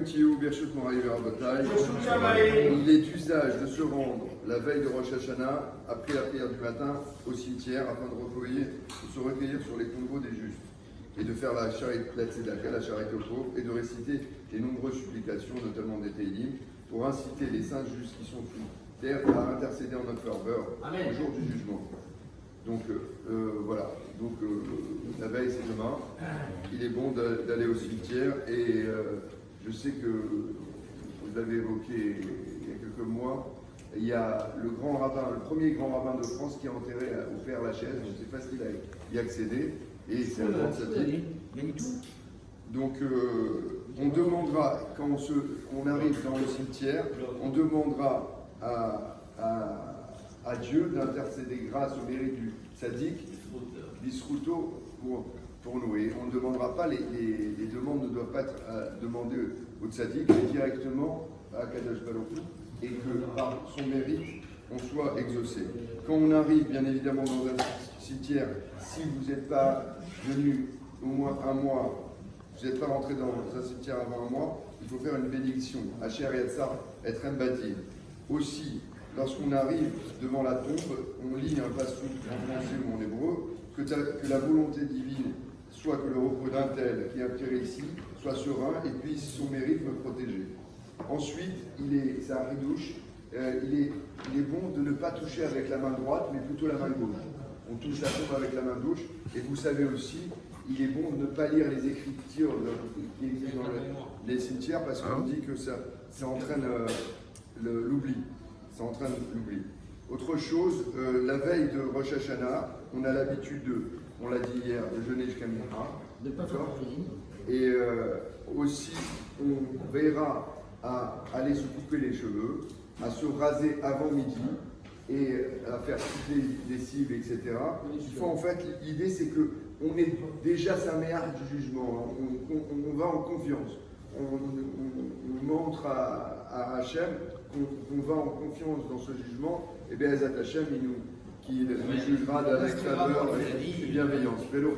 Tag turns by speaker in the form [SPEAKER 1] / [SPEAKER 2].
[SPEAKER 1] Tiou, Birchut Moraï Bataille. Il est d'usage de se rendre la veille de Rosh Hashanah, après la prière du matin, au cimetière, afin de se recueillir sur les tombeaux des justes, et de faire la charité, la tzedaka, la charité aux pauvres, et de réciter les nombreuses supplications, notamment des Teilim, pour inciter les saints justes qui sont sous terre à intercéder en notre faveur au jour du jugement. Donc voilà, donc la veille c'est demain, il est bon d'aller au cimetière et je sais que vous l'avez évoqué il y a quelques mois, il y a le premier grand rabbin de France qui est enterré au Père Lachaise, donc c'est facile à y accéder et c'est un grand sadique. Donc on demandera, quand on arrive dans le cimetière, on demandera à Dieu d'intercéder grâce au mérite du tzaddik, Bisruto, pour nous. Et on ne demandera pas, les demandes ne doivent pas être demandées au tzaddik, mais directement à Kadosh Baruch Hu, et que par son mérite, on soit exaucé. Quand on arrive, bien évidemment, dans un cimetière, si vous n'êtes pas venu au moins un mois, vous n'êtes pas rentré dans un cimetière avant un mois, il faut faire une bénédiction. Asher Yatsar et Trembati. Aussi, lorsqu'on arrive devant la tombe, on lit un passage en français ou en hébreu, que la volonté divine soit que le repos d'un tel qui est atterri ici soit serein et puisse son mérite me protéger. Ensuite, c'est un ridouche, il est bon de ne pas toucher avec la main droite, mais plutôt la main gauche. On touche la tombe avec la main gauche, et vous savez aussi, il est bon de ne pas lire les écritures qui existent dans les cimetières, parce qu'on dit que ça entraîne l'oubli. Ça entraîne l'oubli. Autre chose, la veille de Rosh Hashanah, on a l'habitude on l'a dit hier, de jeûner jusqu'à minuit. D'accord. Et aussi, on veillera à aller se couper les cheveux, à se raser avant midi et à faire toutes les lessives, etc. Il faut en fait, l'idée c'est que on est déjà saméach du jugement, on va en confiance. On montre à Hachem qu'on va en confiance dans ce jugement, et bien Ezat Hachem, qui nous jugera avec faveur et bienveillance. Vélo